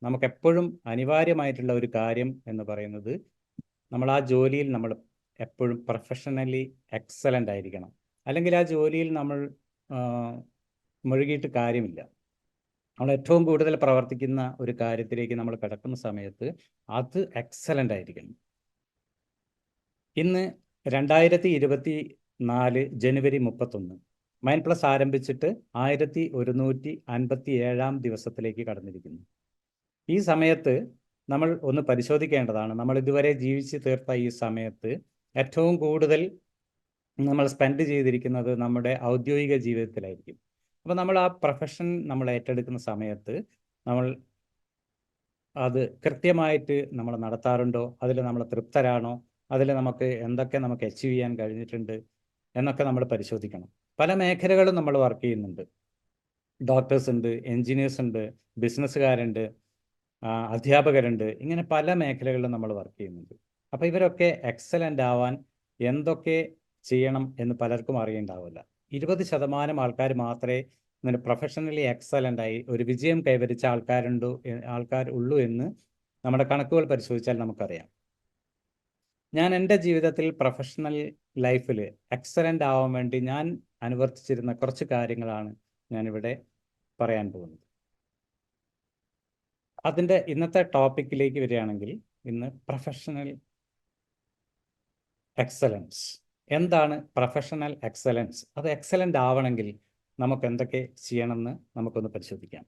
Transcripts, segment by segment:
നമുക്കെപ്പോഴും അനിവാര്യമായിട്ടുള്ള ഒരു കാര്യം എന്ന് പറയുന്നത് നമ്മൾ ആ ജോലിയിൽ നമ്മൾ എപ്പോഴും പ്രൊഫഷണലി എക്സലൻ്റ് ആയിരിക്കണം. അല്ലെങ്കിൽ ആ ജോലിയിൽ നമ്മൾ മുഴുകിയിട്ട് കാര്യമില്ല. നമ്മൾ ഏറ്റവും കൂടുതൽ പ്രവർത്തിക്കുന്ന ഒരു കാര്യത്തിലേക്ക് നമ്മൾ കിടക്കുന്ന സമയത്ത് അത് എക്സലൻ്റ് ആയിരിക്കണം. ഇന്ന് 2024 ജനുവരി 31 മൈൻഡ് പ്ലസ് ആരംഭിച്ചിട്ട് 1157 ദിവസത്തിലേക്ക് കടന്നിരിക്കുന്നു. ഈ സമയത്ത് നമ്മൾ ഒന്ന് പരിശോധിക്കേണ്ടതാണ്. നമ്മൾ ഇതുവരെ ജീവിച്ച് തീർത്ത ഈ സമയത്ത് ഏറ്റവും കൂടുതൽ നമ്മൾ സ്പെൻഡ് ചെയ്തിരിക്കുന്നത് നമ്മുടെ ഔദ്യോഗിക ജീവിതത്തിലായിരിക്കും. അപ്പോൾ നമ്മൾ ആ പ്രൊഫഷൻ നമ്മൾ ഏറ്റെടുക്കുന്ന സമയത്ത് നമ്മൾ അത് കൃത്യമായിട്ട് നമ്മൾ നടത്താറുണ്ടോ, അതിൽ നമ്മൾ തൃപ്തരാണോ, അതിൽ നമുക്ക് എന്തൊക്കെ നമുക്ക് അച്ചീവ് ചെയ്യാൻ കഴിഞ്ഞിട്ടുണ്ട് എന്നൊക്കെ നമ്മൾ പരിശോധിക്കണം. പല മേഖലകളും നമ്മൾ വർക്ക് ചെയ്യുന്നുണ്ട്. ഡോക്ടേഴ്സ് ഉണ്ട്, എൻജിനീയേഴ്സ് ഉണ്ട്, ബിസിനസ്സുകാരുണ്ട്, അധ്യാപകരുണ്ട്. ഇങ്ങനെ പല മേഖലകളിലും നമ്മൾ വർക്ക് ചെയ്യുന്നുണ്ട്. അപ്പോൾ ഇവരൊക്കെ എക്സലൻ്റ് ആവാൻ എന്തൊക്കെ ചെയ്യണം എന്ന് പലർക്കും അറിയണ്ടാവില്ല. 20% ആൾക്കാർ മാത്രമേ ഇങ്ങനെ പ്രൊഫഷണലി എക്സലൻ്റായി ഒരു വിജയം കൈവരിച്ച ആൾക്കാർ ഉള്ളൂ എന്ന് നമ്മുടെ കണക്കുകൾ പരിശോധിച്ചാൽ നമുക്കറിയാം. ഞാൻ എൻ്റെ ജീവിതത്തിൽ പ്രൊഫഷണൽ ലൈഫിൽ എക്സലൻ്റ് ആവാൻ വേണ്ടി ഞാൻ അനുവർത്തിച്ചിരുന്ന കുറച്ച് കാര്യങ്ങളാണ് ഞാനിവിടെ പറയാൻ പോകുന്നത്. അതിൻ്റെ ഇന്നത്തെ ടോപ്പിക്കിലേക്ക് വരികയാണെങ്കിൽ, ഇന്ന് പ്രൊഫഷണൽ എക്സലൻസ്. എന്താണ് പ്രൊഫഷണൽ എക്സലൻസ്? അത് എക്സലൻ്റ് ആവണമെങ്കിൽ നമുക്ക് എന്തൊക്കെ ചെയ്യണമെന്ന് നമുക്കൊന്ന് പരിശോധിക്കാം.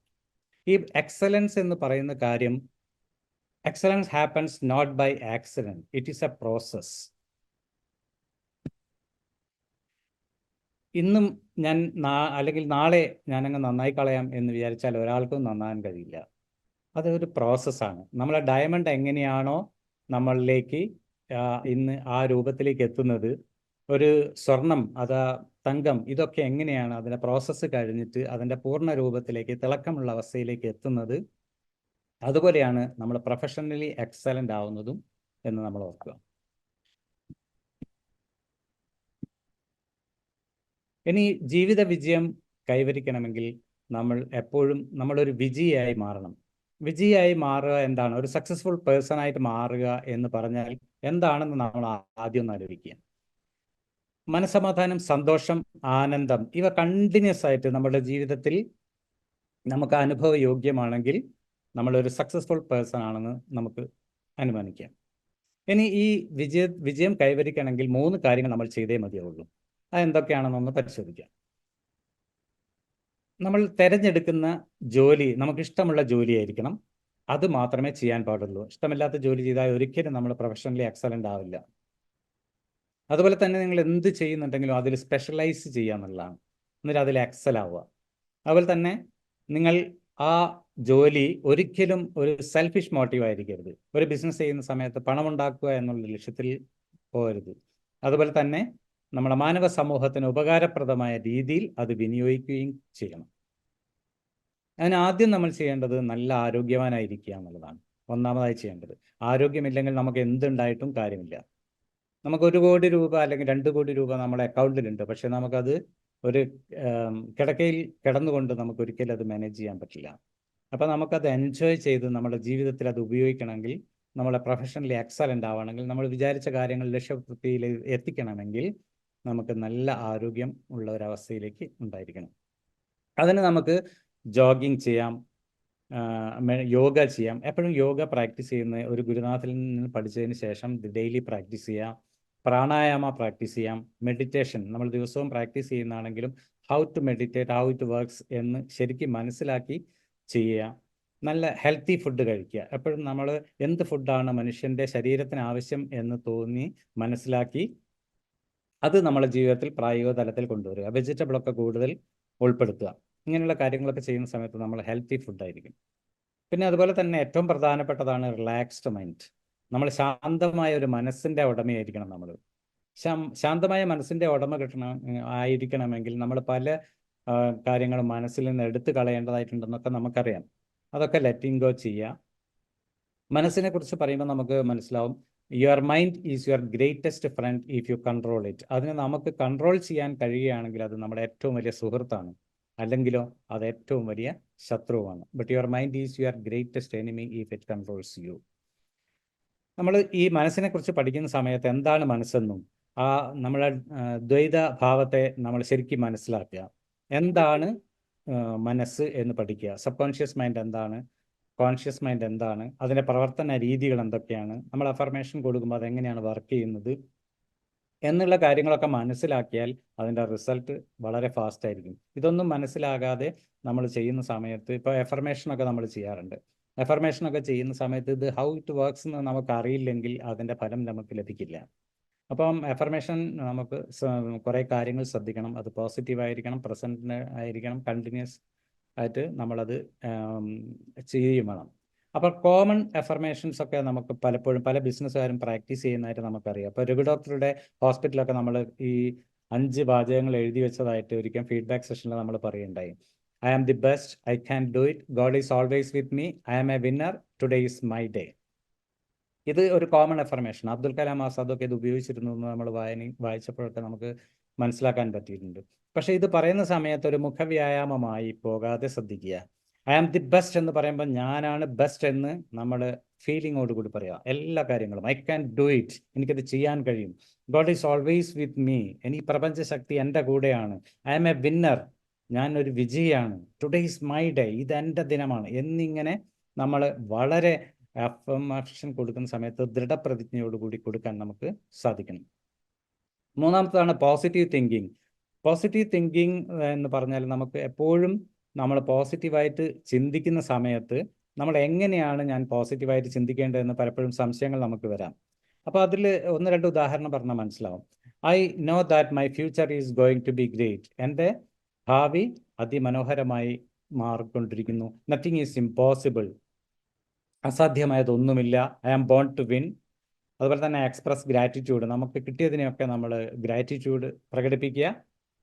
ഈ എക്സലൻസ് എന്ന് പറയുന്ന കാര്യം, excellence happens not by accident, it is a process. ഇന്നും ഞാൻ അല്ലെങ്കിൽ നാളെ ഞാനങ്ങ് നന്നായി കളയാം എന്ന് വിചാരിച്ചാൽ ഒരാൾക്കും നന്നാകാൻ കഴിയില്ല. അതൊരു പ്രോസസ്സാണ്. നമ്മളെ ഡയമണ്ട് എങ്ങനെയാണോ നമ്മളിലേക്ക് ഇന്ന് ആ രൂപത്തിലേക്ക് എത്തുന്നത്, ഒരു സ്വർണം, തങ്കം, ഇതൊക്കെ എങ്ങനെയാണ് അതിൻ്റെ പ്രോസസ്സ് കഴിഞ്ഞിട്ട് അതിൻ്റെ പൂർണ്ണ രൂപത്തിലേക്ക്, തിളക്കമുള്ള അവസ്ഥയിലേക്ക് എത്തുന്നത്, അതുപോലെയാണ് നമ്മൾ പ്രൊഫഷണലി എക്സലൻ്റ് ആവുന്നതും എന്ന് നമ്മൾ ഓർക്കുക. ഇനി ജീവിത വിജയം കൈവരിക്കണമെങ്കിൽ നമ്മൾ എപ്പോഴും നമ്മളൊരു വിജയിയായി മാറണം. വിജയിയായി മാറുക എന്താണ്? ഒരു സക്സസ്ഫുൾ പേഴ്സൺ ആയിട്ട് മാറുക എന്ന് പറഞ്ഞാൽ എന്താണെന്ന് നമ്മൾ ആദ്യം ഒന്ന് ആലോചിക്കുക. മനസ്സമാധാനം, സന്തോഷം, ആനന്ദം, ഇവ കണ്ടിന്യൂസ് ആയിട്ട് നമ്മുടെ ജീവിതത്തിൽ നമുക്ക് അനുഭവയോഗ്യമാണെങ്കിൽ നമ്മളൊരു സക്സസ്ഫുൾ പേഴ്സൺ ആണെന്ന് നമുക്ക് അനുമാനിക്കാം. ഇനി ഈ വിജയം കൈവരിക്കണമെങ്കിൽ 3 കാര്യങ്ങൾ നമ്മൾ ചെയ്തേ മതിയാവുള്ളൂ. അതെന്തൊക്കെയാണെന്നൊന്ന് പരിശോധിക്കാം. നമ്മൾ തിരഞ്ഞെടുക്കുന്ന ജോലി നമുക്കിഷ്ടമുള്ള ജോലിയായിരിക്കണം. അത് മാത്രമേ ചെയ്യാൻ പാടുള്ളൂ. ഇഷ്ടമില്ലാത്ത ജോലി ചെയ്താൽ ഒരിക്കലും നമ്മൾ പ്രൊഫഷണലി എക്സലൻ്റ് ആവില്ല. അതുപോലെ തന്നെ നിങ്ങൾ എന്ത് ചെയ്യുന്നുണ്ടെങ്കിലും അതിൽ സ്പെഷ്യലൈസ് ചെയ്യുക എന്നുള്ളതാണ്. എന്നിട്ട് അതിൽ എക്സൽ ആവുക. അതുപോലെ തന്നെ നിങ്ങൾ ആ ജോലി ഒരിക്കലും ഒരു സെൽഫിഷ് മോട്ടീവ് ആയിരിക്കരുത്. ഒരു ബിസിനസ് ചെയ്യുന്ന സമയത്ത് പണമുണ്ടാക്കുക എന്നുള്ള ലക്ഷ്യത്തിൽ പോകരുത്. അതുപോലെ തന്നെ നമ്മുടെ മാനവ സമൂഹത്തിന് ഉപകാരപ്രദമായ രീതിയിൽ അത് വിനിയോഗിക്കുകയും ചെയ്യണം. അതിനാദ്യം നമ്മൾ ചെയ്യേണ്ടത് നല്ല ആരോഗ്യവാനായിരിക്കുക എന്നുള്ളതാണ് ഒന്നാമതായി ചെയ്യേണ്ടത്. ആരോഗ്യമില്ലെങ്കിൽ നമുക്ക് എന്തുണ്ടായിട്ടും കാര്യമില്ല. നമുക്ക് 1 കോടി രൂപ അല്ലെങ്കിൽ 2 കോടി രൂപ നമ്മുടെ അക്കൗണ്ടിലുണ്ട്, പക്ഷെ നമുക്കത് ഒരു കിടക്കയിൽ കിടന്നുകൊണ്ട് നമുക്ക് ഒരിക്കലും അത് മാനേജ് ചെയ്യാൻ പറ്റില്ല. അപ്പോൾ നമുക്കത് എൻജോയ് ചെയ്ത് നമ്മുടെ ജീവിതത്തിൽ അത് ഉപയോഗിക്കണമെങ്കിൽ, നമ്മളെ പ്രൊഫഷണലി എക്സലൻ്റ് ആവണമെങ്കിൽ, നമ്മൾ വിചാരിച്ച കാര്യങ്ങൾ ലക്ഷ്യപൂർത്തിയിൽ എത്തിക്കണമെങ്കിൽ നമുക്ക് നല്ല ആരോഗ്യം ഉള്ള ഒരവസ്ഥയിലേക്ക് ഉണ്ടായിരിക്കണം. അതിന് നമുക്ക് ജോഗിങ് ചെയ്യാം, യോഗ ചെയ്യാം. എപ്പോഴും യോഗ പ്രാക്ടീസ് ചെയ്യുന്ന ഒരു ഗുരുനാഥിൽ നിന്ന് പഠിച്ചതിന് ശേഷം ഡെയിലി പ്രാക്ടീസ് ചെയ്യാം. പ്രാണായാമ പ്രാക്ടീസ് ചെയ്യാം. മെഡിറ്റേഷൻ നമ്മൾ ദിവസവും പ്രാക്ടീസ് ചെയ്യുന്നതാണെങ്കിലും how to meditate, how it works എന്ന് ശരിക്കും മനസ്സിലാക്കി ചെയ്യുക. നല്ല ഹെൽത്തി ഫുഡ് കഴിക്കുക. എപ്പോഴും നമ്മൾ എന്ത് ഫുഡാണ് മനുഷ്യൻ്റെ ശരീരത്തിന് ആവശ്യം എന്ന് തോന്നി മനസ്സിലാക്കി അത് നമ്മുടെ ജീവിതത്തിൽ പ്രായോഗിക തലത്തിൽ കൊണ്ടുവരിക. വെജിറ്റബിളൊക്കെ കൂടുതൽ ഉൾപ്പെടുത്തുക. ഇങ്ങനെയുള്ള കാര്യങ്ങളൊക്കെ ചെയ്യുന്ന സമയത്ത് നമ്മൾ ഹെൽത്തി ഫുഡായിരിക്കും. പിന്നെ അതുപോലെ തന്നെ ഏറ്റവും പ്രധാനപ്പെട്ടതാണ് റിലാക്സ്ഡ് മൈൻഡ്. നമ്മൾ ശാന്തമായ ഒരു മനസ്സിൻ്റെ ഉടമയായിരിക്കണം. നമ്മൾ ശാന്തമായ മനസ്സിൻ്റെ ഉടമ ആയിരിക്കണമെങ്കിൽ നമ്മൾ പല കാര്യങ്ങളും മനസ്സിൽ നിന്ന് എടുത്തു കളയേണ്ടതായിട്ടുണ്ടെന്നൊക്കെ നമുക്കറിയാം. അതൊക്കെ ലെറ്റിംഗ് ഗോ ചെയ്യുക. മനസ്സിനെ കുറിച്ച് പറയുമ്പോൾ നമുക്ക് മനസ്സിലാവും, your mind is your greatest friend if you control it. അതിനെ നമുക്ക് കൺട്രോൾ ചെയ്യാൻ കഴിയുകയാണെങ്കിൽ അത് നമ്മുടെ ഏറ്റവും വലിയ സുഹൃത്താണ്. അല്ലെങ്കിലോ അത് ഏറ്റവും വലിയ ശത്രുവാണ്. But your mind is your greatest enemy if it controls you. നമ്മൾ ഈ മനസ്സിനെ കുറിച്ച് പഠിക്കുന്ന സമയത്ത് എന്താണ് മനസ്സെന്നും നമ്മളെ ദ്വൈത ഭാവത്തെ നമ്മൾ ശരിക്കും മനസ്സിലാക്കുക. എന്താണ് മനസ്സ് എന്ന് പഠിക്കുക. സബ് കോൺഷ്യസ് മൈൻഡ് എന്താണ്, കോൺഷ്യസ് മൈൻഡ് എന്താണ്, അതിൻ്റെ പ്രവർത്തന രീതികൾ എന്തൊക്കെയാണ്, നമ്മൾ അഫർമേഷൻ കൊടുക്കുമ്പോൾ അതെങ്ങനെയാണ് വർക്ക് ചെയ്യുന്നത് എന്നുള്ള കാര്യങ്ങളൊക്കെ മനസ്സിലാക്കിയാൽ അതിൻ്റെ റിസൾട്ട് വളരെ ഫാസ്റ്റ് ആയിരിക്കും. ഇതൊന്നും മനസ്സിലാകാതെ നമ്മൾ ചെയ്യുന്ന സമയത്ത്, ഇപ്പോൾ എഫർമേഷനൊക്കെ നമ്മൾ ചെയ്യാറുണ്ട്. എഫർമേഷനൊക്കെ ചെയ്യുന്ന സമയത്ത് ഇത് ഹൗ ഇറ്റ് വർക്ക്സ് എന്ന് നമുക്ക് അറിയില്ലെങ്കിൽ അതിൻ്റെ ഫലം നമുക്ക് ലഭിക്കില്ല. അപ്പം എഫർമേഷൻ നമുക്ക് കുറേ കാര്യങ്ങൾ ശ്രദ്ധിക്കണം. അത് പോസിറ്റീവായിരിക്കണം, പ്രസൻറ്റ് ആയിരിക്കണം, കണ്ടിന്യൂസ് ആയിട്ട് നമ്മളത് ചെയ്യുകയും വേണം. അപ്പോൾ കോമൺ എഫർമേഷൻസ് ഒക്കെ നമുക്ക് പലപ്പോഴും പല ബിസിനസ്സുകാരും പ്രാക്ടീസ് ചെയ്യുന്നതായിട്ട് നമുക്കറിയാം. അപ്പോൾ രഘു ഡോക്ടറുടെ ഹോസ്പിറ്റലൊക്കെ നമ്മൾ ഈ 5 വാചകങ്ങൾ എഴുതി വെച്ചതായിട്ട് ഒരിക്കൽ ഫീഡ്ബാക്ക് സെഷനിൽ നമ്മൾ പറയുണ്ടായി. I am the best, I can do it, God is always with me, I am a winner, today is my day. ഇത് ഒരു കോമൺ എഫർമേഷൻ. അബ്ദുൽ കലാം ആസാദൊക്കെ ഇത് ഉപയോഗിച്ചിരുന്നു എന്ന് നമ്മൾ വായിച്ചപ്പോഴൊക്കെ നമുക്ക് മനസ്സിലാക്കാൻ പറ്റിയിട്ടുണ്ട്. പക്ഷേ ഇത് പറയുന്ന സമയത്ത് ഒരു മുഖവ്യായാമമായി പോകാതെ ശ്രദ്ധിക്കുക. ഐ ആം ദി ബെസ്റ്റ് എന്ന് പറയുമ്പോൾ ഞാനാണ് ബെസ്റ്റ് എന്ന് നമ്മൾ ഫീലിങ്ങോട് കൂടി പറയാം എല്ലാ കാര്യങ്ങളും. ഐ ക്യാൻ ഡു ഇറ്റ്, എനിക്കത് ചെയ്യാൻ കഴിയും. God is always with me, ഈ പ്രപഞ്ചശക്തി എൻ്റെ കൂടെയാണ്. ഐ ആം എ വിന്നർ, ഞാനൊരു വിജയിയാണ്. ടുഡേ ഈസ് മൈ ഡേ, ഇത് എൻ്റെ ദിനമാണ് എന്നിങ്ങനെ നമ്മൾ വളരെ അഫർമേഷൻ കൊടുക്കുന്ന സമയത്ത് ദൃഢപ്രതിജ്ഞയോടുകൂടി കൊടുക്കാൻ നമുക്ക് സാധിക്കണം. മൂന്നാമത്തതാണ് പോസിറ്റീവ് തിങ്കിങ്. പോസിറ്റീവ് തിങ്കിങ് എന്ന് പറഞ്ഞാൽ നമുക്ക് എപ്പോഴും നമ്മൾ പോസിറ്റീവായിട്ട് ചിന്തിക്കുന്ന സമയത്ത് നമ്മൾ എങ്ങനെയാണ് ഞാൻ പോസിറ്റീവായിട്ട് ചിന്തിക്കേണ്ടതെന്ന് പലപ്പോഴും സംശയങ്ങൾ നമുക്ക് വരാം. അപ്പോൾ അതിൽ 1-2 ഉദാഹരണം പറഞ്ഞാൽ മനസ്സിലാവും. I know that my future is going to be great, എൻ്റെ ഭാവി അതിമനോഹരമായി മാറിക്കൊണ്ടിരിക്കുന്നു. നത്തിങ് ഈസ് ഇമ്പോസിബിൾ, അസാധ്യമായതൊന്നുമില്ല. I am born to win. അതുപോലെ തന്നെ എക്സ്പ്രസ് ഗ്രാറ്റിറ്റ്യൂഡ്, നമുക്ക് കിട്ടിയതിനെയൊക്കെ നമ്മൾ ഗ്രാറ്റിറ്റ്യൂഡ് പ്രകടിപ്പിക്കുക.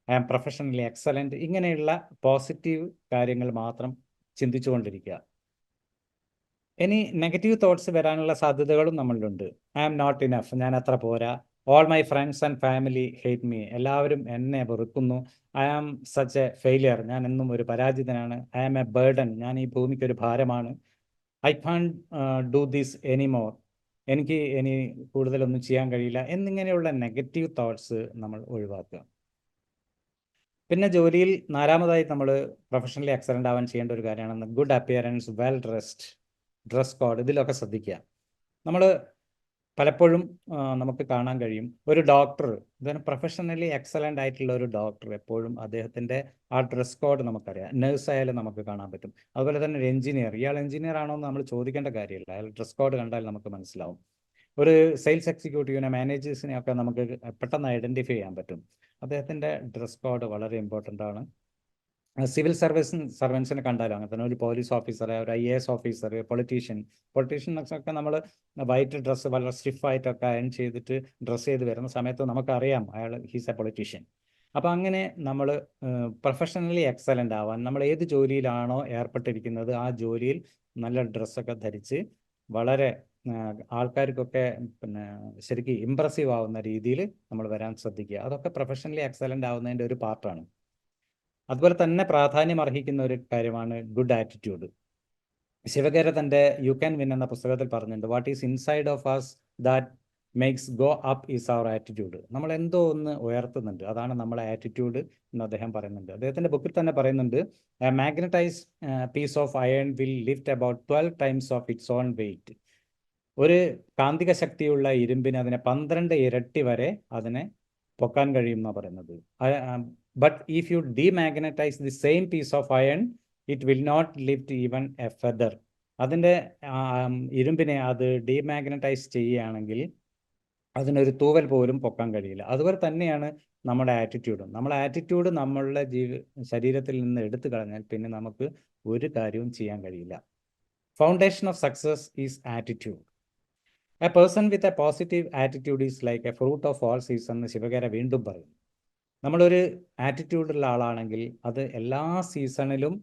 I am professionally excellent. ഇങ്ങനെയുള്ള പോസിറ്റീവ് കാര്യങ്ങൾ മാത്രം ചിന്തിച്ചുകൊണ്ടിരിക്കുക. ഇനി നെഗറ്റീവ് തോട്ട്സ് വരാനുള്ള സാധ്യതകളും നമ്മളിലുണ്ട്. ഐ ആം നോട്ട് ഇനഫ്, ഞാൻ അത്ര പോരാ. All my friends and family hate me, എല്ലാവരും എന്നെ വെറുക്കുന്നു. I am such a failure, ഞാൻ എന്നും ഒരു പരാജിതനാണ്. ഐ ആം എ ബേർഡൻ, ഞാൻ ഈ ഭൂമിക്ക് ഒരു ഭാരമാണ്. I can't do this anymore, എനിക്ക് ഇനി കൂടുതലൊന്നും ചെയ്യാൻ കഴിയില്ല എന്നിങ്ങനെയുള്ള നെഗറ്റീവ് തോട്ട്സ് നമ്മൾ ഒഴിവാക്കുക. പിന്നെ ജോലിയിൽ 4-മതായി നമ്മൾ പ്രൊഫഷണലി എക്സലൻ്റ് ആവാൻ ചെയ്യേണ്ട ഒരു കാര്യമാണ് good appearance, well dressed, dress code, ഇതിലൊക്കെ ശ്രദ്ധിക്കുക. നമ്മൾ പലപ്പോഴും നമുക്ക് കാണാൻ കഴിയും ഒരു ഡോക്ടർ, ഇതാണ് പ്രൊഫഷണലി എക്സലൻ്റ് ആയിട്ടുള്ള ഒരു ഡോക്ടർ, എപ്പോഴും അദ്ദേഹത്തിൻ്റെ ആ ഡ്രസ് കോഡ് നമുക്കറിയാം. നേഴ്സ് ആയാലും നമുക്ക് കാണാൻ പറ്റും. അതുപോലെ തന്നെ ഒരു എഞ്ചിനീയർ, ഇയാൾ എഞ്ചിനീയർ ആണോ എന്ന് നമ്മൾ ചോദിക്കേണ്ട കാര്യമില്ല, അയാൾ ഡ്രസ് കോഡ് കണ്ടാൽ നമുക്ക് മനസ്സിലാവും. ഒരു സെയിൽസ് എക്സിക്യൂട്ടീവിനെ, മാനേജേഴ്സിനെ ഒക്കെ നമുക്ക് പെട്ടെന്ന് ഐഡൻറ്റിഫൈ ചെയ്യാൻ പറ്റും. അദ്ദേഹത്തിൻ്റെ ഡ്രസ് കോഡ് വളരെ ഇമ്പോർട്ടൻ്റ് ആണ്. സിവിൽ സർവൻസിനെ കണ്ടാലും അങ്ങനെ തന്നെ. ഒരു പോലീസ് ഓഫീസർ, ഒരു IAS ഓഫീസർ, പൊളിറ്റീഷ്യൻസൊക്കെ നമ്മൾ വൈറ്റ് ഡ്രസ്സ് വളരെ സ്റ്റിഫായിട്ടൊക്കെ അയൺ ചെയ്തിട്ട് ഡ്രസ്സ് ചെയ്ത് വരുന്ന സമയത്ത് നമുക്കറിയാം അയാൾ ഹീസ് എ പൊളിറ്റീഷ്യൻ. അപ്പോൾ അങ്ങനെ നമ്മൾ പ്രൊഫഷണലി എക്സലൻ്റ് ആവാൻ നമ്മൾ ഏത് ജോലിയിലാണോ ഏർപ്പെട്ടിരിക്കുന്നത് ആ ജോലിയിൽ നല്ല ഡ്രസ്സൊക്കെ ധരിച്ച് വളരെ ആൾക്കാർക്കൊക്കെ ശരിക്കും ഇമ്പ്രസീവ് ആവുന്ന രീതിയിൽ നമ്മൾ വരാൻ ശ്രദ്ധിക്കുക. അതൊക്കെ പ്രൊഫഷണലി എക്സലൻ്റ് ആവുന്നതിൻ്റെ ഒരു പാർട്ടാണ്. അതുപോലെ തന്നെ പ്രാധാന്യം അർഹിക്കുന്ന ഒരു കാര്യമാണ് ഗുഡ് ആറ്റിറ്റ്യൂഡ്. ശിവകേര തൻ്റെ യു ക്യാൻ വിൻ എന്ന പുസ്തകത്തിൽ പറഞ്ഞിട്ടുണ്ട്, what is inside of us that makes go up is our attitude. നമ്മൾ എന്തോ ഒന്ന് ഉയർത്തുന്നുണ്ട്, അതാണ് നമ്മളെ ആറ്റിറ്റ്യൂഡ് എന്ന് അദ്ദേഹം പറയുന്നുണ്ട്. അദ്ദേഹത്തിൻ്റെ ബുക്കിൽ തന്നെ പറയുന്നുണ്ട്, magnetise piece of iron will lift about 12 times of its own weight. ഒരു കാന്തിക ശക്തിയുള്ള ഇരുമ്പിന് അതിനെ 12 ഇരട്ടി വരെ അതിനെ പൊക്കാൻ കഴിയും എന്നാണ് പറയുന്നത്. But if you demagnetise the same piece of iron it will not lift even a feather. അതിൻ്റെ ഇരുമ്പിനെ അത് ഡീമാഗ്നറ്റൈസ് ചെയ്യുകയാണെങ്കിൽ അതിനൊരു തൂവൽ പോലും പൊക്കാൻ കഴിയില്ല. അതുപോലെ തന്നെയാണ് നമ്മുടെ ആറ്റിറ്റ്യൂഡും. നമ്മുടെ ആറ്റിറ്റ്യൂഡ് നമ്മളുടെ ശരീരത്തിൽ നിന്ന് എടുത്തു കളഞ്ഞാൽ പിന്നെ നമുക്ക് ഒരു കാര്യവും ചെയ്യാൻ കഴിയില്ല. Foundation of success is attitude. A person with a positive attitude is like A fruit of all season എന്ന് ശിവകേര വീണ്ടും പറയും. നമ്മളൊരു ആറ്റിറ്റ്യൂഡുള്ള ആളാണെങ്കിൽ അത് എല്ലാ സീസണിലും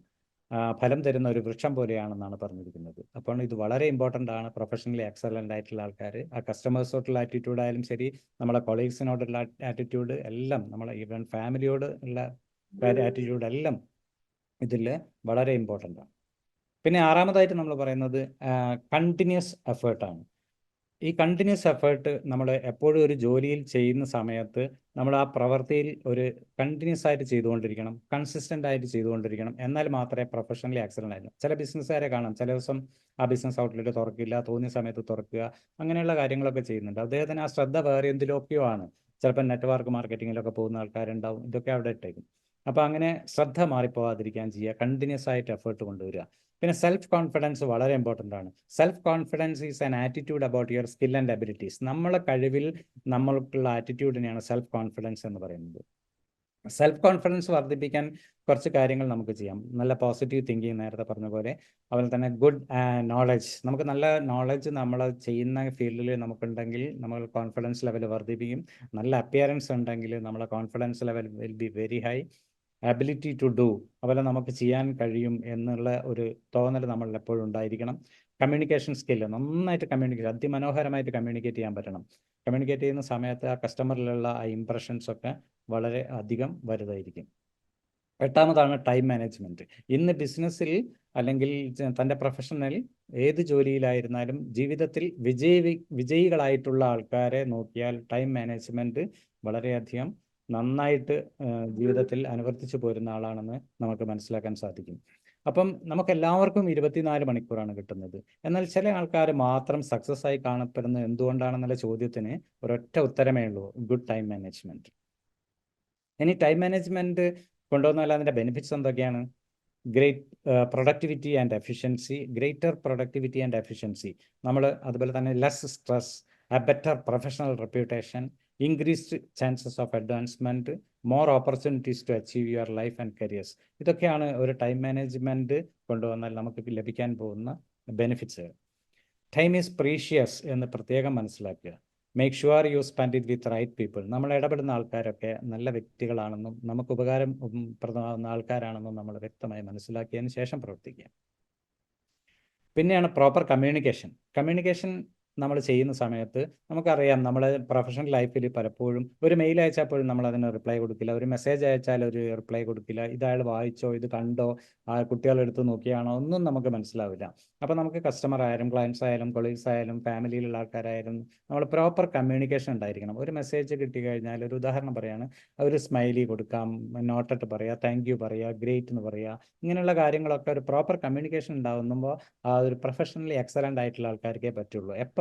ഫലം തരുന്ന ഒരു വൃക്ഷം പോലെയാണെന്നാണ് പറഞ്ഞിരിക്കുന്നത്. അപ്പോൾ ഇത് വളരെ ഇമ്പോർട്ടൻ്റ് ആണ്. പ്രൊഫഷണലി എക്സലൻ്റ് ആയിട്ടുള്ള ആൾക്കാർ, ആ കസ്റ്റമേഴ്സോട്ടുള്ള ആറ്റിറ്റ്യൂഡ് ആയാലും ശരി, നമ്മളെ കൊളീഗ്സിനോടുള്ള ആറ്റിറ്റ്യൂഡ് എല്ലാം, നമ്മളെ ഈവൻ ഫാമിലിയോട് ഉള്ള ആറ്റിറ്റ്യൂഡ് എല്ലാം ഇതിൽ വളരെ ഇമ്പോർട്ടൻ്റ് ആണ്. പിന്നെ ആറാമതായിട്ട് നമ്മൾ പറയുന്നത് കണ്ടിന്യൂസ് എഫേർട്ടാണ്. ഈ കണ്ടിന്യൂസ് എഫേർട്ട് നമ്മൾ എപ്പോഴും ഒരു ജോലിയിൽ ചെയ്യുന്ന സമയത്ത് നമ്മൾ ആ പ്രവൃത്തിയിൽ ഒരു കണ്ടിന്യൂസ് ആയിട്ട് ചെയ്തുകൊണ്ടിരിക്കണം, കൺസിസ്റ്റൻ്റ് ആയിട്ട് ചെയ്തുകൊണ്ടിരിക്കണം. എന്നാൽ മാത്രമേ പ്രൊഫഷണലി എക്സലൻ്റ് ആയിരുന്നു. ചില ബിസിനസ്സുകാരെ കാണാം, ചില ദിവസം ആ ബിസിനസ് ഔട്ട്ലെറ്റ് തുറക്കില്ല, തോന്നിയ സമയത്ത് തുറക്കുക, അങ്ങനെയുള്ള കാര്യങ്ങളൊക്കെ ചെയ്യുന്നുണ്ട്. അദ്ദേഹത്തിന് ആ ശ്രദ്ധ വേറെ എന്തിലൊക്കെയോ ആണ്. ചിലപ്പോൾ നെറ്റ്വർക്ക് മാർക്കറ്റിങ്ങിലൊക്കെ പോകുന്ന ആൾക്കാരുണ്ടാവും, ഇതൊക്കെ അവിടെ ഇട്ടേക്കും. അപ്പോൾ അങ്ങനെ ശ്രദ്ധ മാറിപ്പോവാതിരിക്കാൻ ചെയ്യുക, കണ്ടിന്യൂസ് ആയിട്ട് എഫേർട്ട് കൊണ്ടുവരിക. പിന്നെ സെൽഫ് കോൺഫിഡൻസ് വളരെ ഇമ്പോർട്ടൻ്റ് ആണ്. Self confidence is an attitude about your skill and abilities. നമ്മളെ കഴിവിൽ നമ്മൾക്കുള്ള ആറ്റിറ്റ്യൂഡിനെയാണ് സെൽഫ് കോൺഫിഡൻസ് എന്ന് പറയുന്നത്. സെൽഫ് കോൺഫിഡൻസ് വർദ്ധിപ്പിക്കാൻ കുറച്ച് കാര്യങ്ങൾ നമുക്ക് ചെയ്യാം. നല്ല പോസിറ്റീവ് തിങ്കിങ്, നേരത്തെ പറഞ്ഞ പോലെ. അതുപോലെ തന്നെ ഗുഡ് നോളജ്. നമുക്ക് നല്ല നോളജ് നമ്മൾ ചെയ്യുന്ന ഫീൽഡിൽ നമുക്കുണ്ടെങ്കിൽ നമ്മൾ കോൺഫിഡൻസ് ലെവൽ വർദ്ധിപ്പിക്കും. നല്ല അപ്പിയറൻസ് ഉണ്ടെങ്കിൽ നമ്മളെ confidence level will be very high. Ability to do, അതുപോലെ നമുക്ക് ചെയ്യാൻ കഴിയും എന്നുള്ള ഒരു തോന്നൽ നമ്മളിൽ എപ്പോഴും ഉണ്ടായിരിക്കണം. കമ്മ്യൂണിക്കേഷൻ സ്കില്ല്, നന്നായിട്ട് കമ്മ്യൂണിക്കേറ്റ്, അതിമനോഹരമായിട്ട് കമ്മ്യൂണിക്കേറ്റ് ചെയ്യാൻ പറ്റണം. കമ്മ്യൂണിക്കേറ്റ് ചെയ്യുന്ന സമയത്ത് ആ കസ്റ്റമറിലുള്ള ആ ഇംപ്രഷൻസ് ഒക്കെ വളരെ അധികം വലുതായിരിക്കും. എട്ടാമതാണ് ടൈം മാനേജ്മെൻറ്റ്. ഇന്ന് ബിസിനസ്സിൽ അല്ലെങ്കിൽ തൻ്റെ പ്രൊഫഷണൽ ഏത് ജോലിയിലായിരുന്നാലും ജീവിതത്തിൽ വിജയികളായിട്ടുള്ള ആൾക്കാരെ നോക്കിയാൽ ടൈം മാനേജ്മെൻറ്റ് വളരെയധികം നന്നായിട്ട് ജീവിതത്തിൽ അനുവർത്തിച്ചു പോരുന്ന ആളാണെന്ന് നമുക്ക് മനസ്സിലാക്കാൻ സാധിക്കും. അപ്പം നമുക്കെല്ലാവർക്കും 24 മണിക്കൂറാണ് കിട്ടുന്നത്. എന്നാൽ ചില ആൾക്കാർ മാത്രം സക്സസ് ആയി കാണപ്പെടുന്നത് എന്തുകൊണ്ടാണെന്നുള്ള ചോദ്യത്തിന് ഒരൊറ്റ ഉത്തരമേ ഉള്ളൂ: ഗുഡ് ടൈം മാനേജ്മെൻറ്റ്. ഇനി ടൈം മാനേജ്മെൻറ്റ് കൊണ്ടുവന്നാൽ അതിൻ്റെ ബെനിഫിറ്റ്സ് എന്തൊക്കെയാണ്? Great productivity and efficiency, greater productivity and efficiency. നമ്മൾ അതുപോലെ തന്നെ less stress, a better professional reputation, increased chances of advancement, more opportunities to achieve your life and careers. ഇതൊക്കെയാണ് ഒരു time management കൊണ്ടുവന്നാൽ നമുക്ക് ലഭിക്കാൻ പോകുന്ന ബെനിഫിറ്റ്സ്. ടൈം ഈസ് പ്രീഷ്യസ് എന്ന് പ്രത്യേകം മനസ്സിലാക്കുക. Make sure you spend it with right people. നമ്മൾ ഇടപെടുന്ന ആൾക്കാരൊക്കെ നല്ല വ്യക്തികളാണെന്നും നമുക്ക് ഉപകാരം പ്രദമാകുന്ന ആൾക്കാരാണെന്നും നമ്മൾ വ്യക്തമായി മനസ്സിലാക്കിയതിന് ശേഷം പ്രവർത്തിക്കുക. പിന്നെയാണ് പ്രോപ്പർ കമ്മ്യൂണിക്കേഷൻ. കമ്മ്യൂണിക്കേഷൻ നമ്മൾ ചെയ്യുന്ന സമയത്ത് നമുക്കറിയാം, നമ്മുടെ പ്രൊഫഷണൽ ലൈഫിൽ പലപ്പോഴും ഒരു മെയിൽ അയച്ചാൽ പോലും നമ്മൾ അതിന് റിപ്ലൈ കൊടുക്കില്ല, ഒരു മെസ്സേജ് അയച്ചാൽ ഒരു റിപ്ലൈ കൊടുക്കില്ല. ഇത് അയാൾ വായിച്ചോ, ഇത് കണ്ടോ, ആ കുട്ടികളെടുത്ത് നോക്കിയാണോ, ഒന്നും നമുക്ക് മനസ്സിലാവില്ല. അപ്പോൾ നമുക്ക് കസ്റ്റമർ ആയാലും ക്ലയൻസ് ആയാലും കൊളീഗ്സ് ആയാലും ഫാമിലിയിലുള്ള ആൾക്കാരായാലും നമ്മൾ പ്രോപ്പർ കമ്മ്യൂണിക്കേഷൻ ഉണ്ടായിരിക്കണം. ഒരു മെസ്സേജ് കിട്ടിക്കഴിഞ്ഞാൽ, ഒരു ഉദാഹരണം പറയുകയാണ്, ഒരു സ്മൈലി കൊടുക്കാം, നോട്ടിട്ട് പറയുക, താങ്ക് യു പറയുക, ഗ്രേറ്റ് എന്ന് പറയുക. ഇങ്ങനെയുള്ള കാര്യങ്ങളൊക്കെ ഒരു പ്രോപ്പർ കമ്മ്യൂണിക്കേഷൻ ഉണ്ടാകുമ്പോൾ ആ ഒരു പ്രൊഫഷണലി എക്സലൻ്റ് ആയിട്ടുള്ള ആൾക്കാർക്കേ പറ്റുള്ളൂ. എപ്പോൾ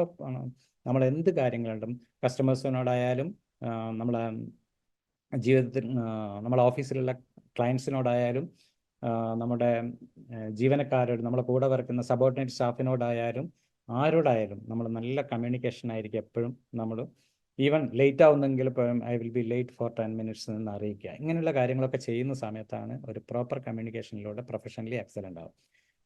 നമ്മൾ എന്ത് കാര്യങ്ങളുണ്ടും കസ്റ്റമേഴ്സിനോടായാലും നമ്മളെ ജീവിതത്തിൽ നമ്മളെ ഓഫീസിലുള്ള ക്ലയൻസിനോടായാലും നമ്മുടെ ജീവനക്കാരോട്, നമ്മളെ കൂടെ വർക്കുന്ന സബോർഡിനേറ്റ് സ്റ്റാഫിനോടായാലും ആരോടായാലും നമ്മൾ നല്ല കമ്മ്യൂണിക്കേഷൻ ആയിരിക്കും എപ്പോഴും. നമ്മൾ ഈവൻ ലേറ്റ് ആവുന്നെങ്കിൽ ഇപ്പം I will be late four 10 minutes എന്ന് അറിയിക്കുക. ഇങ്ങനെയുള്ള കാര്യങ്ങളൊക്കെ ചെയ്യുന്ന സമയത്താണ് ഒരു പ്രോപ്പർ കമ്മ്യൂണിക്കേഷനിലൂടെ പ്രൊഫഷണലി എക്സലൻ്റ് ആവും.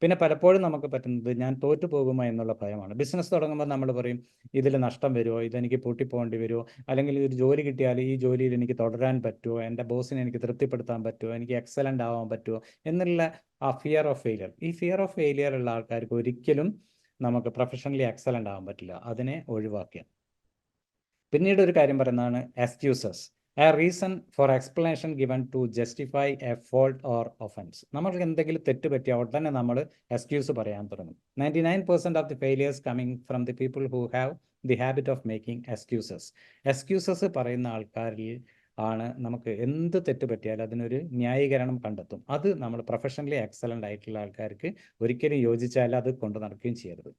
പിന്നെ പലപ്പോഴും നമുക്ക് പറ്റുന്നത് ഞാൻ തോറ്റു പോകുമോ എന്നുള്ള ഭയമാണ്. ബിസിനസ് തുടങ്ങുമ്പോൾ നമ്മൾ പറയും, ഇതിൽ നഷ്ടം വരുമോ, ഇതെനിക്ക് പൂട്ടിപ്പോകേണ്ടി വരുമോ, അല്ലെങ്കിൽ ഒരു ജോലി കിട്ടിയാൽ ഈ ജോലിയിൽ എനിക്ക് തുടരാൻ പറ്റുമോ, എൻ്റെ ബോസിനെ എനിക്ക് തൃപ്തിപ്പെടുത്താൻ പറ്റുമോ, എനിക്ക് എക്സലൻ്റ് ആവാൻ പറ്റുമോ എന്നുള്ള ആ ഫിയർ ഓഫ് ഫെയിലിയർ. ഈ ഫിയർ ഓഫ് ഫെയിലിയർ ഉള്ള ആൾക്കാർക്ക് ഒരിക്കലും നമുക്ക് പ്രൊഫഷണലി എക്സലൻ്റ് ആവാൻ പറ്റില്ല. അതിനെ ഒഴിവാക്കുക. പിന്നീട് ഒരു കാര്യം പറയുന്നതാണ് excuses, a reason for explanation given to justify a fault or offence. നമ്മൾക്ക് എന്തെങ്കിലും തെറ്റ് പറ്റിയ ഉടനെ നമ്മൾ എക്സ്ക്യൂസ് പറയാൻ തുടങ്ങും. 99% of the failures coming from the people who have the habit of making excuses. Excuses പറയുന്ന ആൾക്കാരിൽ ആണ് നമുക്ക് എന്ത് തെറ്റ് പറ്റിയാലും അതിനൊരു ന്യായീകരണം കണ്ടെത്തും. അത് നമ്മൾ പ്രൊഫഷണലി എക്സലൻ്റ് ആയിട്ടുള്ള ആൾക്കാർക്ക് ഒരിക്കലും യോജിച്ചാൽ അത് കൊണ്ട് നടക്കുകയും ചെയ്യരുത്.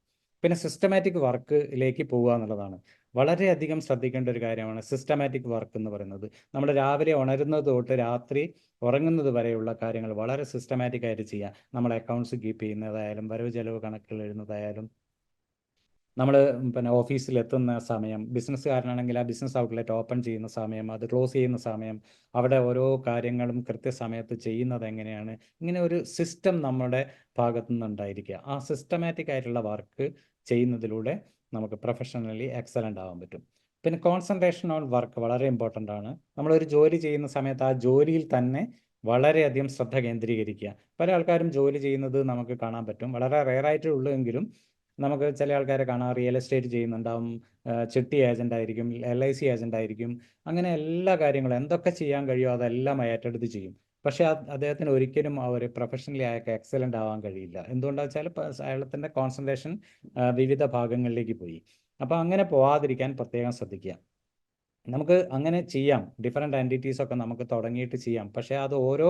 പിന്നെ സിസ്റ്റമാറ്റിക് വർക്കിലേക്ക് പോകുക എന്നുള്ളതാണ് വളരെയധികം ശ്രദ്ധിക്കേണ്ട ഒരു കാര്യമാണ്. സിസ്റ്റമാറ്റിക് വർക്ക് എന്ന് പറയുന്നത് നമ്മൾ രാവിലെ ഉണരുന്നത് തൊട്ട് രാത്രി ഉറങ്ങുന്നത് വരെയുള്ള കാര്യങ്ങൾ വളരെ സിസ്റ്റമാറ്റിക് ആയിട്ട് ചെയ്യുക. നമ്മൾ അക്കൗണ്ട്സ് കീപ്പ് ചെയ്യുന്നതായാലും വരവ് ചെലവ് കണക്കുകൾ എഴുതുന്നതായാലും നമ്മൾ പിന്നെ ഓഫീസിൽ എത്തുന്ന സമയം, ബിസിനസ്സുകാരനാണെങ്കിൽ ആ ബിസിനസ് ഔട്ട്ലെറ്റ് ഓപ്പൺ ചെയ്യുന്ന സമയം, അത് ക്ലോസ് ചെയ്യുന്ന സമയം, അവിടെ ഓരോ കാര്യങ്ങളും കൃത്യസമയത്ത് ചെയ്യുന്നത് എങ്ങനെയാണ്, ഇങ്ങനെ ഒരു സിസ്റ്റം നമ്മുടെ ഭാഗത്തു നിന്നുണ്ടായിരിക്കുക. ആ സിസ്റ്റമാറ്റിക് ആയിട്ടുള്ള വർക്ക് ചെയ്യുന്നതിലൂടെ നമുക്ക് പ്രൊഫഷണലി എക്സലൻ്റ് ആവാൻ പറ്റും. പിന്നെ കോൺസെൻട്രേഷൻ ഓൺ വർക്ക് വളരെ ഇമ്പോർട്ടൻ്റ് ആണ്. നമ്മളൊരു ജോലി ചെയ്യുന്ന സമയത്ത് ആ ജോലിയിൽ തന്നെ വളരെയധികം ശ്രദ്ധ കേന്ദ്രീകരിക്കുക. പല ആൾക്കാരും ജോലി ചെയ്യുന്നത് നമുക്ക് കാണാൻ പറ്റും, വളരെ റെയറായിട്ട് ഉള്ളൂ. നമുക്ക് ചില ആൾക്കാരെ കാണാം, റിയൽ എസ്റ്റേറ്റ് ചെയ്യുന്നുണ്ടാവും, ചിട്ടി ഏജൻ്റ് ആയിരിക്കും, LIC ഏജൻ്റ് ആയിരിക്കും. അങ്ങനെ എല്ലാ കാര്യങ്ങളും എന്തൊക്കെ ചെയ്യാൻ കഴിയുമോ അതെല്ലാം ഏറ്റെടുത്ത് ചെയ്യും. പക്ഷേ അദ്ദേഹത്തിന് ഒരിക്കലും ആ ഒരു പ്രൊഫഷണലി അയാൾക്ക് എക്സലൻ്റ് ആവാൻ കഴിയില്ല. എന്തുകൊണ്ടാണെന്ന് വെച്ചാൽ അയാളത്തിൻ്റെ കോൺസെൻട്രേഷൻ വിവിധ ഭാഗങ്ങളിലേക്ക് പോയി. അപ്പോൾ അങ്ങനെ പോവാതിരിക്കാൻ പ്രത്യേകം ശ്രദ്ധിക്കുക. നമുക്ക് അങ്ങനെ ചെയ്യാം, ഡിഫറെൻ്റ് എൻറ്റിറ്റീസ് ഒക്കെ നമുക്ക് തുടങ്ങിയിട്ട് ചെയ്യാം. പക്ഷേ അത് ഓരോ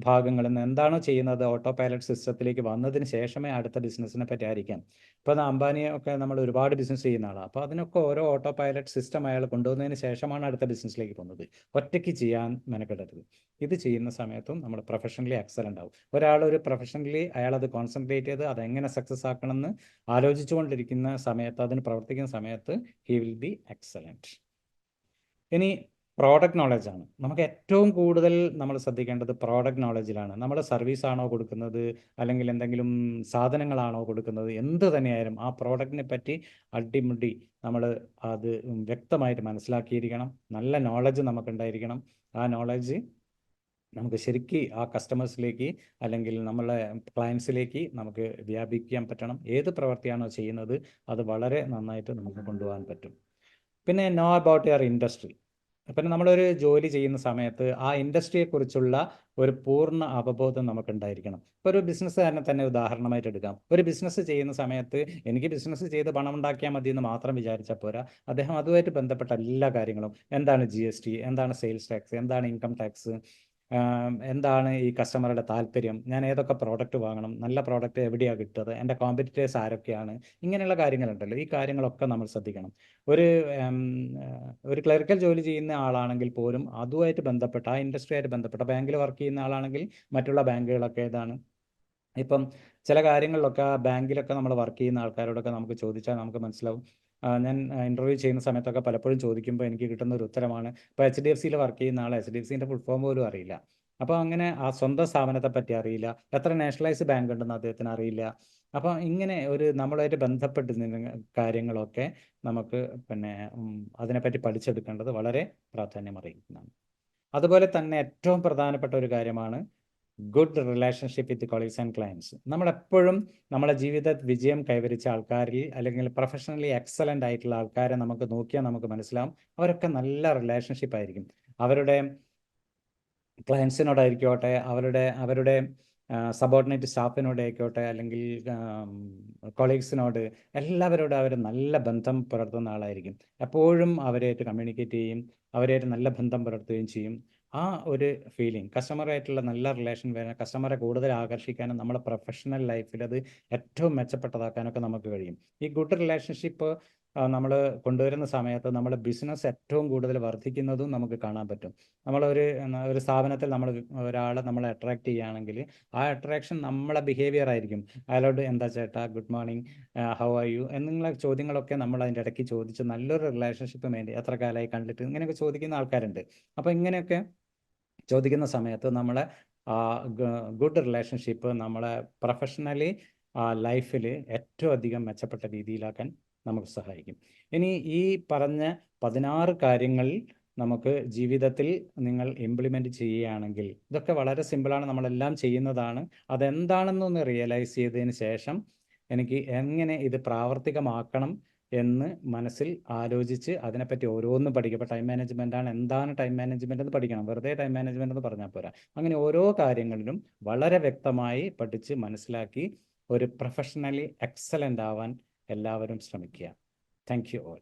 ഭാഗങ്ങളിൽ നിന്ന് എന്താണോ ചെയ്യുന്നത് ഓട്ടോ പൈലറ്റ് സിസ്റ്റത്തിലേക്ക് വന്നതിന് ശേഷമേ അടുത്ത ബിസിനസ്സിനെ പറ്റി ആയിരിക്കാം. ഇപ്പോൾ അംബാനിയൊക്കെ നമ്മൾ ഒരുപാട് ബിസിനസ് ചെയ്യുന്ന ആളാണ്. അപ്പോൾ അതിനൊക്കെ ഓരോ ഓട്ടോ പൈലറ്റ് സിസ്റ്റം അയാൾ കൊണ്ടുവന്നതിന് ശേഷമാണ് അടുത്ത ബിസിനസ്സിലേക്ക് പോകുന്നത്. ഒറ്റയ്ക്ക് ചെയ്യാൻ മെനക്കെടരുത്. ഇത് ചെയ്യുന്ന സമയത്തും നമ്മൾ പ്രൊഫഷണലി എക്സലൻ്റ് ആവും. ഒരാൾ ഒരു പ്രൊഫഷണലി അയാളത് കോൺസെൻട്രേറ്റ് ചെയ്ത് അതെങ്ങനെ സക്സസ് ആക്കണമെന്ന് ആലോചിച്ചുകൊണ്ടിരിക്കുന്ന സമയത്ത്, അതിന് പ്രവർത്തിക്കുന്ന സമയത്ത് ഹി വിൽ ബി എക്സലൻറ്റ്. ഇനി പ്രോഡക്റ്റ് നോളജാണ്. നമുക്ക് ഏറ്റവും കൂടുതൽ നമ്മൾ ശ്രദ്ധിക്കേണ്ടത് പ്രോഡക്റ്റ് നോളജിലാണ്. നമ്മൾ സർവീസ് ആണോ കൊടുക്കുന്നത്, അല്ലെങ്കിൽ എന്തെങ്കിലും സാധനങ്ങളാണോ കൊടുക്കുന്നത്, എന്ത് തന്നെയായാലും ആ പ്രോഡക്റ്റിനെ പറ്റി അടിമുടി നമ്മൾ അത് വ്യക്തമായിട്ട് മനസ്സിലാക്കിയിരിക്കണം. നല്ല നോളജ് നമുക്കുണ്ടായിരിക്കണം. ആ നോളജ് നമുക്ക് ശരിക്കും ആ കസ്റ്റമേഴ്സിലേക്ക് അല്ലെങ്കിൽ നമ്മളെ ക്ലയൻസിലേക്ക് നമുക്ക് വ്യാപിക്കാൻ പറ്റണം. ഏത് പ്രവൃത്തിയാണോ ചെയ്യുന്നത് അത് വളരെ നന്നായിട്ട് നമുക്ക് കൊണ്ടുപോകാൻ പറ്റും. പിന്നെ നോ അബൌട്ട് യുവർ ഇൻഡസ്ട്രി. പിന്നെ നമ്മളൊരു ജോലി ചെയ്യുന്ന സമയത്ത് ആ ഇൻഡസ്ട്രിയെക്കുറിച്ചുള്ള ഒരു പൂർണ്ണ അവബോധം നമുക്കുണ്ടായിരിക്കണം. ഇപ്പോൾ ഒരു ബിസിനസ്സുകാരനെ തന്നെ ഉദാഹരണമായിട്ട് എടുക്കാം. ഒരു ബിസിനസ് ചെയ്യുന്ന സമയത്ത് എനിക്ക് ബിസിനസ് ചെയ്ത് പണം ഉണ്ടാക്കിയാൽ മതി എന്ന് മാത്രം വിചാരിച്ചാൽ പോരാ. അദ്ദേഹം അതുമായിട്ട് ബന്ധപ്പെട്ട എല്ലാ കാര്യങ്ങളും, എന്താണ് GST, എന്താണ് സെയിൽസ് ടാക്സ്, എന്താണ് ഇൻകം ടാക്സ്, എന്താണ് ഈ കസ്റ്റമറുടെ താല്പര്യം, ഞാൻ ഏതൊക്കെ പ്രോഡക്റ്റ് വാങ്ങണം, നല്ല പ്രോഡക്റ്റ് എവിടെയാണ് കിട്ടുന്നത്, എൻ്റെ കോമ്പറ്റീറ്റേഴ്സ് ആരൊക്കെയാണ്, ഇങ്ങനെയുള്ള കാര്യങ്ങളുണ്ടല്ലോ. ഈ കാര്യങ്ങളൊക്കെ നമ്മൾ ശ്രദ്ധിക്കണം. ഒരു ക്ലറിക്കൽ ജോലി ചെയ്യുന്ന ആളാണെങ്കിൽ പോലും അതുമായിട്ട് ബന്ധപ്പെട്ട ആ ഇൻഡസ്ട്രിയായിട്ട് ബന്ധപ്പെട്ട ബാങ്കിൽ വർക്ക് ചെയ്യുന്ന ആളാണെങ്കിൽ മറ്റുള്ള ബാങ്കുകളൊക്കെ ഏതാണ്, ഇപ്പം ചില കാര്യങ്ങളിലൊക്കെ ആ ബാങ്കിലൊക്കെ നമ്മൾ വർക്ക് ചെയ്യുന്ന ആൾക്കാരോടൊക്കെ നമുക്ക് ചോദിച്ചാൽ നമുക്ക് മനസ്സിലാവും. ഞാൻ ഇൻ്റർവ്യൂ ചെയ്യുന്ന സമയത്തൊക്കെ പലപ്പോഴും ചോദിക്കുമ്പോൾ എനിക്ക് കിട്ടുന്ന ഒരു ഉത്തരമാണ്, ഇപ്പോൾ HDFCയിൽ വർക്ക് ചെയ്യുന്ന ആൾ HDFCൻ്റെ ഫുൾ ഫോം പോലും അറിയില്ല. അപ്പോൾ അങ്ങനെ ആ സ്വന്തം സ്ഥാപനത്തെ പറ്റി അറിയില്ല, എത്ര നാഷണലൈസ് ബാങ്ക് ഉണ്ടെന്ന് അദ്ദേഹത്തിന് അറിയില്ല. അപ്പോൾ ഇങ്ങനെ ഒരു നമ്മളുമായിട്ട് ബന്ധപ്പെട്ട് കാര്യങ്ങളൊക്കെ നമുക്ക് പിന്നെ അതിനെപ്പറ്റി പഠിച്ചെടുക്കേണ്ടത് വളരെ പ്രാധാന്യമറിയിക്കുന്നതാണ്. അതുപോലെ തന്നെ ഏറ്റവും പ്രധാനപ്പെട്ട ഒരു കാര്യമാണ് good relationship with colleagues and clients. നമ്മളെപ്പോഴും നമ്മുടെ ജീവിത വിജയം കൈവരിച്ച ആൾക്കാരിൽ അല്ലെങ്കിൽ പ്രൊഫഷണലി എക്സലൻ്റ് ആയിട്ടുള്ള ആൾക്കാരെ നമുക്ക് നോക്കിയാൽ നമുക്ക് മനസ്സിലാവും അവരൊക്കെ നല്ല റിലേഷൻഷിപ്പ് ആയിരിക്കും. അവരുടെ ക്ലയൻസിനോടായിരിക്കോട്ടെ, അവരുടെ സബോർഡിനേറ്റ് സ്റ്റാഫിനോട് ആയിക്കോട്ടെ, അല്ലെങ്കിൽ കൊളീഗ്സിനോട്, എല്ലാവരോടും അവർ നല്ല ബന്ധം പുലർത്തുന്ന ആളായിരിക്കും. എപ്പോഴും അവരായിട്ട് കമ്മ്യൂണിക്കേറ്റ് ചെയ്യും, അവരായിട്ട് നല്ല ബന്ധം പുലർത്തുകയും ചെയ്യും. ആ ഒരു ഫീലിംഗ്, കസ്റ്റമറായിട്ടുള്ള നല്ല റിലേഷൻ വരാൻ, കസ്റ്റമറെ കൂടുതൽ ആകർഷിക്കാനും നമ്മുടെ പ്രൊഫഷണൽ ലൈഫിൽ അത് ഏറ്റവും മെച്ചപ്പെട്ടതാക്കാനൊക്കെ നമുക്ക് കഴിയും. ഈ ഗുഡ് റിലേഷൻഷിപ്പ് നമ്മൾ കൊണ്ടുവരുന്ന സമയത്ത് നമ്മുടെ ബിസിനസ് ഏറ്റവും കൂടുതൽ വർദ്ധിക്കുന്നതും നമുക്ക് കാണാൻ പറ്റും. ഒരു സ്ഥാപനത്തിൽ ഒരാളെ നമ്മൾ അട്രാക്ട് ചെയ്യുകയാണെങ്കിൽ ആ അട്രാക്ഷൻ നമ്മളെ ബിഹേവിയർ ആയിരിക്കും. അയാളോട് എന്താ ചേട്ടാ, good morning, how are you എന്നുള്ള ചോദ്യങ്ങളൊക്കെ നമ്മൾ അതിൻ്റെ ഇടയ്ക്ക് ചോദിച്ച് നല്ലൊരു റിലേഷൻഷിപ്പ് വേണ്ടി എത്ര കാലമായി കണ്ടിട്ട് ഇങ്ങനെയൊക്കെ ചോദിക്കുന്ന ആൾക്കാരുണ്ട്. അപ്പോൾ ഇങ്ങനെയൊക്കെ ചോദിക്കുന്ന സമയത്ത് നമ്മളെ ഗുഡ് റിലേഷൻഷിപ്പ് നമ്മളെ പ്രൊഫഷണലി ലൈഫിൽ ഏറ്റവും അധികം മെച്ചപ്പെട്ട രീതിയിലാക്കാൻ നമുക്ക് സഹായിക്കും. ഇനി ഈ പറഞ്ഞ 16 കാര്യങ്ങൾ നമുക്ക് ജീവിതത്തിൽ നിങ്ങൾ ഇംപ്ലിമെൻറ്റ് ചെയ്യുകയാണെങ്കിൽ, ഇതൊക്കെ വളരെ സിമ്പിളാണ്, നമ്മളെല്ലാം ചെയ്യുന്നതാണ്. അതെന്താണെന്നൊന്ന് റിയലൈസ് ചെയ്തതിന് ശേഷം എനിക്ക് എങ്ങനെ ഇത് പ്രാവർത്തികമാക്കണം എന്ന് മനസ്സിൽ ആലോചിച്ച് അതിനെപ്പറ്റി ഓരോന്നും പഠിക്കുക. ഇപ്പോൾ ടൈം മാനേജ്മെൻ്റ് ആണ്, എന്താണ് ടൈം മാനേജ്മെൻ്റ് എന്ന് പഠിക്കണം. വെറുതെ ടൈം മാനേജ്മെൻ്റ് എന്ന് പറഞ്ഞാൽ പോരാ. അങ്ങനെ ഓരോ കാര്യങ്ങളിലും വളരെ വ്യക്തമായി പഠിച്ച് മനസ്സിലാക്കി ഒരു പ്രൊഫഷണലി എക്സലൻ്റ് ആവാൻ എല്ലാവരും ശ്രമിക്കുക. Thank you all.